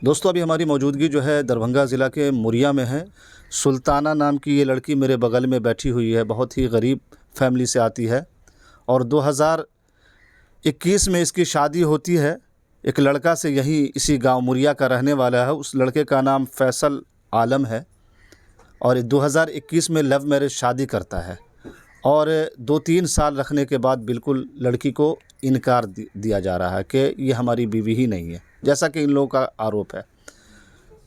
दोस्तों अभी हमारी मौजूदगी जो है दरभंगा ज़िला के मुरिया में है। सुल्ताना नाम की ये लड़की मेरे बगल में बैठी हुई है, बहुत ही गरीब फैमिली से आती है और 2021 में इसकी शादी होती है। एक लड़का से यहीं इसी गांव मुरिया का रहने वाला है। उस लड़के का नाम फैसल आलम है और 2021 में लव मैरिज शादी करता है और 2-3 साल रखने के बाद बिल्कुल लड़की को इनकार दिया जा रहा है कि ये हमारी बीवी ही नहीं है, जैसा कि इन लोगों का आरोप है।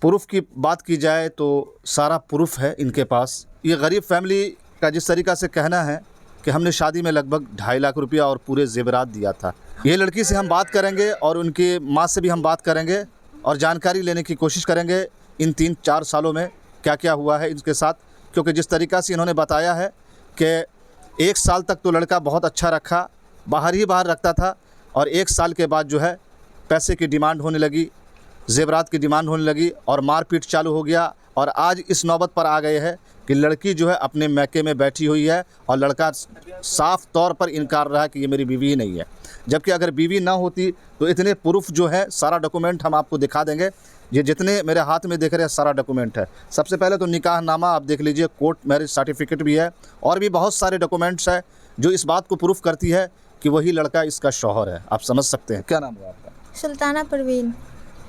प्रूफ की बात की जाए तो सारा प्रूफ है इनके पास। ये गरीब फैमिली का जिस तरीक़ा से कहना है कि हमने शादी में लगभग 2.5 लाख रुपया और पूरे ज़ेवरात दिया था। ये लड़की से हम बात करेंगे और उनकी माँ से भी हम बात करेंगे और जानकारी लेने की कोशिश करेंगे इन 3-4 सालों में क्या क्या हुआ है इनके साथ, क्योंकि जिस तरीक़ा से इन्होंने बताया है कि 1 साल तक तो लड़का बहुत अच्छा रखा, बाहर ही बाहर रखता था और 1 साल के बाद जो है पैसे की डिमांड होने लगी, ज़ेवरात की डिमांड होने लगी और मारपीट चालू हो गया। और आज इस नौबत पर आ गए हैं कि लड़की जो है अपने मैके में बैठी हुई है और लड़का साफ तौर पर इनकार रहा है कि ये मेरी बीवी ही नहीं है, जबकि अगर बीवी ना होती तो इतने प्रूफ जो है, सारा डॉक्यूमेंट हम आपको दिखा देंगे। ये जितने मेरे हाथ में देख रहे हैं सारा डॉक्यूमेंट है। सबसे पहले तो निकाहनामा आप देख लीजिए, कोर्ट मैरिज सर्टिफिकेट भी है और भी बहुत सारे डॉक्यूमेंट्स हैं जो इस बात को प्रूफ करती है कि वही लड़का इसका शौहर है। आप समझ सकते हैं। क्या नाम हुआ आपका? सुल्ताना परवीन।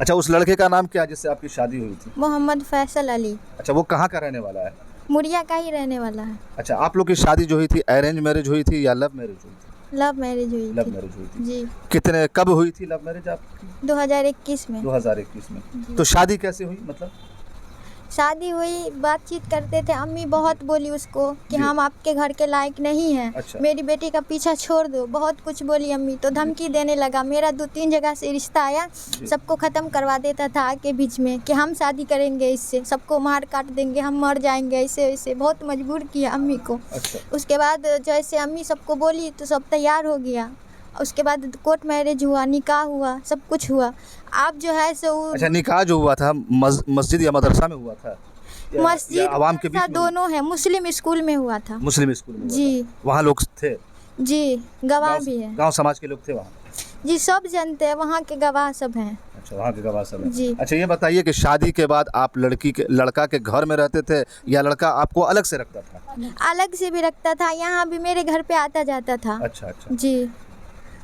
अच्छा, उस लड़के का नाम क्या जिससे आपकी शादी हुई थी? मोहम्मद फैसल अली। अच्छा, वो कहाँ का रहने वाला है? मुरिया का ही रहने वाला है। अच्छा, आप लोग की शादी जो हुई थी अरेंज मैरिज हुई थी या लव मैरिज हुई थी? लव मैरिज हुई लव थी। मैरिज हुई थी। जी। कितने कब हुई थी लव मैरिज आपकी? 2021 में। 2021 में। तो शादी कैसे हुई? मतलब शादी हुई, बातचीत करते थे। अम्मी बहुत बोली उसको कि जी। हम आपके घर के लायक नहीं हैं। अच्छा। मेरी बेटी का पीछा छोड़ दो, बहुत कुछ बोली अम्मी। तो धमकी देने लगा। मेरा 2-3 जगह से रिश्ता आया, सबको ख़त्म करवा देता था आके बीच में कि हम शादी करेंगे इससे, सबको मार काट देंगे, हम मर जाएंगे, ऐसे ऐसे बहुत मजबूर किया अम्मी को। अच्छा। उसके बाद जैसे अम्मी सबको बोली तो सब तैयार हो गया। उसके बाद कोर्ट मैरिज हुआ, निकाह हुआ, सब कुछ हुआ। आप जो है सो अच्छा, निकाह जो हुआ था मस्जिद या मदरसा में हुआ था? मस्जिद आवाम के बीच में? दोनों है। मुस्लिम स्कूल में हुआ था। मुस्लिम स्कूल में हुआ जी। था। वहाँ लोग थे? जी, गवाह भी है। गांव समाज के लोग थे वहाँ? जी, सब जानते हैं, वहाँ के गवाह सब हैं। अच्छा, वहाँ के गवाह सब हैं। जी। अच्छा, ये बताइए कि शादी के बाद आप लड़का के घर में रहते थे या लड़का आपको अलग से रखता था? अलग से भी रखता था, यहाँ भी मेरे घर पे आता जाता था। अच्छा अच्छा। जी।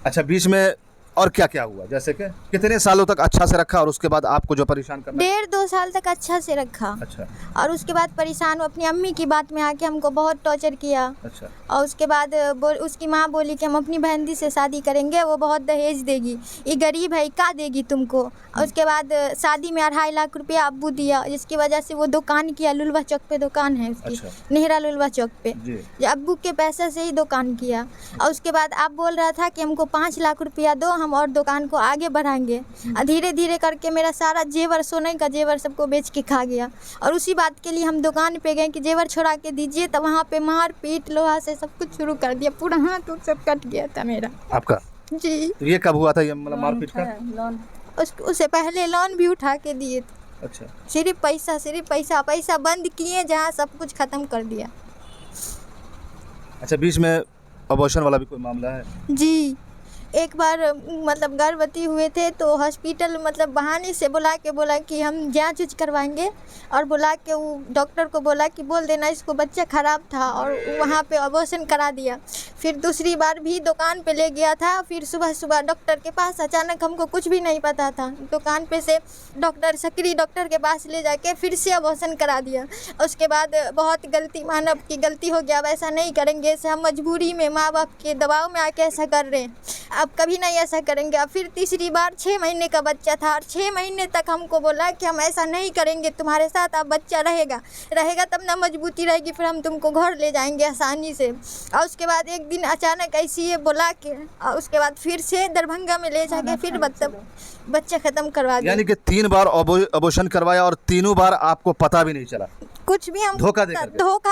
अच्छा, बीच में और क्या क्या हुआ? जैसे कि कितने सालों तक अच्छा से रखा और उसके बाद आपको जो परेशान करना? 1.5-2 साल तक अच्छा से रखा। अच्छा। और उसके बाद परेशान, अपनी अम्मी की बात में आके हमको बहुत टॉर्चर किया। अच्छा। और उसके बाद उसकी माँ बोली कि हम अपनी बहन से शादी करेंगे, वो बहुत दहेज देगी, ये गरीब है, क्या देगी तुमको। और उसके बाद शादी में 2.5 लाख रुपया अब्बू दिया, जिसकी वजह से वो दुकान किया। लुलवा चौक पे दुकान है उसकी। अच्छा। नेहरा लुलवा चौक पे जी। अब्बू के पैसे से ही दुकान किया। और उसके बाद आप बोल रहा था कि हमको 5 लाख रुपया दो, हम और दुकान को आगे बढ़ाएंगे। धीरे धीरे करके मेरा सारा जेवर, सोने का जेवर सबको बेच के खा गया। और उसी बात के लिए हम दुकान पे गए कि जेवर छोड़ा के दीजिए, तब वहाँ पे मार पीट, लोहा से सब कुछ शुरू कर दिया। पूरा हाथ सब कट गया था मेरा। आपका? जी। तो ये कब हुआ था, ये मतलब मारपीट का? उससे पहले लोन भी उठा के दिए थे। अच्छा। सिर्फ पैसा पैसा बंद किए, जहाँ सब कुछ ख़त्म कर दिया। अच्छा, बीच में अबॉर्शन वाला भी कोई मामला है? जी, एक बार मतलब गर्भवती हुए थे तो हॉस्पिटल मतलब बहाने से बोला कि हम जांच उच करवाएंगे, और बोला के वो डॉक्टर को बोला कि बोल देना इसको बच्चा ख़राब था, और वहाँ पे अबॉर्शन करा दिया। फिर दूसरी बार भी दुकान पे ले गया था। फिर सुबह डॉक्टर के पास, अचानक हमको कुछ भी नहीं पता था, दुकान पे से सकरी डॉक्टर के पास ले जाके फिर से अबॉर्शन करा दिया। उसके बाद बहुत गलती, मानव की गलती हो गया, वैसा नहीं करेंगे, ऐसे हम मजबूरी में माँ बाप के दबाव में आके ऐसा कर रहे हैं, अब कभी नहीं ऐसा करेंगे। अब फिर तीसरी बार 6 महीने का बच्चा था, और 6 महीने तक हमको बोला कि हम ऐसा नहीं करेंगे, तुम्हारे साथ अब बच्चा रहेगा तब ना मजबूती रहेगी, फिर हम तुमको घर ले जाएंगे आसानी से। और उसके बाद एक दिन अचानक ऐसी ये बोला के, और उसके बाद फिर से दरभंगा में ले जाके फिर बच्चा ख़त्म करवा दिया। यानी कि 3 बार अबॉर्शन करवाया और तीनों बार आपको पता भी नहीं चला? कुछ भी हम धोखा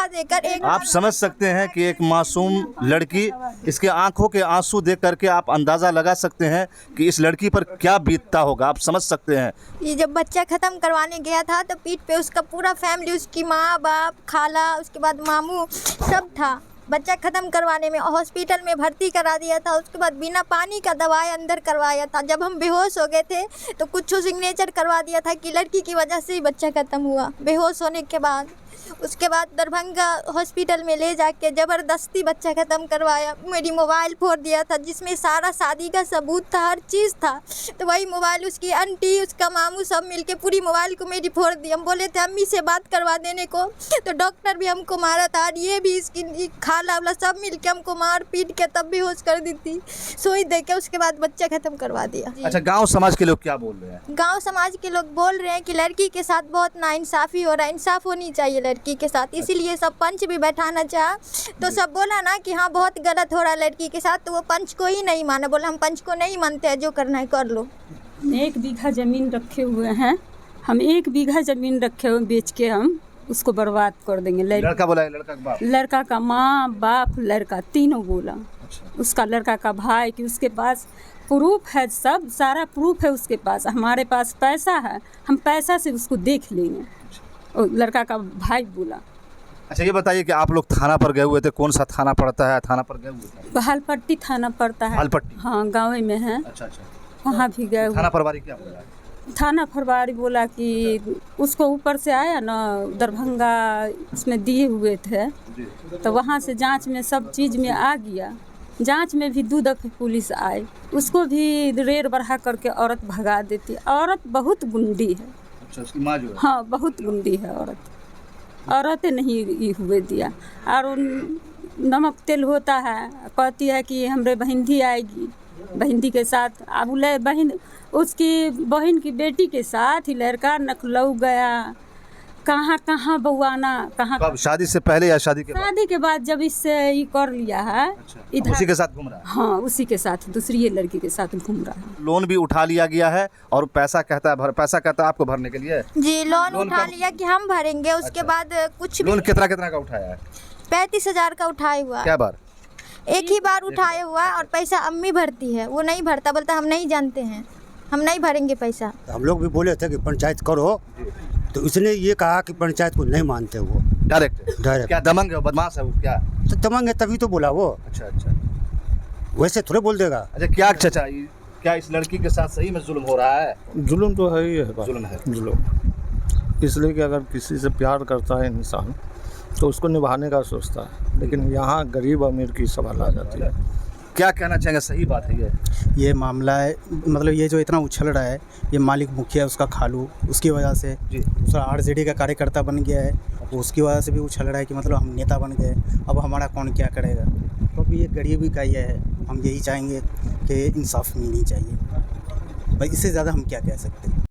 देकर एक आप समझ सकते हैं कि एक मासूम लड़की, इसके आंखों के आंसू देख करके आप अंदाज़ा लगा सकते हैं कि इस लड़की पर क्या बीतता होगा। आप समझ सकते हैं। ये जब बच्चा ख़त्म करवाने गया था तो पीठ पे उसका पूरा फैमिली, उसकी माँ बाप, खाला, उसके बाद मामू सब था। बच्चा ख़त्म करवाने में। हॉस्पिटल में भर्ती करा दिया था, उसके बाद बिना पानी का दवाई अंदर करवाया था। जब हम बेहोश हो गए थे तो कुछ सिग्नेचर करवा दिया था कि लड़की की वजह से ही बच्चा ख़त्म हुआ बेहोश होने के बाद। उसके बाद दरभंगा हॉस्पिटल में ले जाके ज़बरदस्ती बच्चा ख़त्म करवाया। मेरी मोबाइल फोड़ दिया था जिसमें सारा शादी का सबूत था, हर चीज़ था। तो वही मोबाइल उसकी आंटी, उसका मामू सब मिलके पूरी मोबाइल को मेरी फोड़ दी। हम बोले थे अम्मी से बात करवा देने को, तो डॉक्टर भी हमको मारा था और ये भी इसकी खाला वाला सब मिलके हमको मार पीट के तब बेहोश कर दी थी, सुई दे के। उसके बाद बच्चा ख़त्म करवा दिया। अच्छा, गांव समाज के लोग क्या बोल रहे हैं? गांव समाज के लोग बोल रहे हैं कि लड़की के साथ बहुत नाइंसाफ़ी हो रहा है, इंसाफ होनी चाहिए लड़की के साथ। इसीलिए सब पंच भी बैठाना चाहा तो सब बोला ना कि हाँ बहुत गलत हो रहा है लड़की के साथ, तो वो पंच को ही नहीं माना। बोला हम पंच को नहीं मानते हैं, जो करना है कर लो। 1 बीघा ज़मीन रखे हुए हैं, हम 1 बीघा ज़मीन रखे हुए बेच के हम उसको बर्बाद कर देंगे। लड़का बोला है, लड़का का बाप? लड़का का माँ बाप लड़का तीनों बोला। उसका लड़का का भाई कि उसके पास प्रूफ है, सब सारा प्रूफ है उसके पास। हमारे पास पैसा है, हम पैसा से उसको देख लेंगे, और लड़का का भाई बोला। अच्छा, ये बताइए कि आप लोग थाना पर गए हुए थे, कौन सा थाना पड़ता है? थाना पर गए हुए थे? बहालपट्टी थाना पड़ता है। बहालपट्टी? हाँ, गाँव में है। अच्छा, वहाँ भी गए। थाना प्रभारी क्या बोला? थाना प्रभारी बोला कि उसको ऊपर से आया ना, दरभंगा इसमें दिए हुए थे, तो वहाँ से जांच में सब चीज़ में आ गया। जांच में भी 2 दफ़े पुलिस आई, उसको भी रेड बढ़ा करके औरत भगा देती। औरत बहुत गुंडी है। अच्छा, उसकी माँ जो है? हाँ, बहुत गुंडी है औरत। औरतें नहीं ये हुए दिया। और नमक तेल होता है, कहती है कि हमरे बहिंदी आएगी, बहिंदी के साथ। अब बहन, उसकी बहन की बेटी के साथ ही लड़का नखलऊ गया। कहाँ कहाँ बउआना, कहाँ। कब, शादी से पहले या शादी के बाद? शादी के बाद, जब इससे ये कर लिया है। अच्छा, इधर उसी के साथ घूम रहा है? हाँ, उसी के साथ, दूसरी ये लड़की के साथ घूम रहा है। लोन भी उठा लिया गया है और पैसा कहता है आपको भरने के लिए? जी, लोन उठा लिया कि हम भरेंगे। उसके बाद कुछ भी। लोन कितना का उठाया है? 35,000 का उठाया हुआ। क्या बार? एक ही बार उठाया हुआ, और पैसा अम्मी भरती है, वो नहीं भरता। बोलता हम नहीं जानते हैं, हम नहीं भरेंगे पैसा। हम लोग भी बोले थे कि पंचायत करो, तो उसने ये कहा कि पंचायत को नहीं मानते वो। डायरेक्ट? क्या दमंग है, बदमाश है वो? क्या तो दमंग है तभी तो बोला वो। अच्छा, वैसे थोड़े बोल देगा। अच्छा, क्या चाचा, क्या इस लड़की के साथ सही में जुल्म हो रहा है? जुल्म तो है ही है। जुल्म है। जुल्म इसलिए कि अगर किसी से प्यार करता है इंसान तो उसको निभाने का सोचता है, लेकिन यहाँ गरीब अमीर की सवाल आ जाती है। क्या कहना चाहेंगे? सही बात है ये मामला है, मतलब ये जो इतना उछल रहा है, ये मालिक मुखिया उसका खालू, उसकी वजह से जी। उसका आरजेडी का कार्यकर्ता बन गया है, उसकी वजह से भी उछल रहा है कि मतलब हम नेता बन गए, अब हमारा कौन क्या करेगा। तो अभी ये गरीबी का ये है, हम यही चाहेंगे कि इंसाफ मिलनी चाहिए। भाई इससे ज़्यादा हम क्या कह सकते हैं।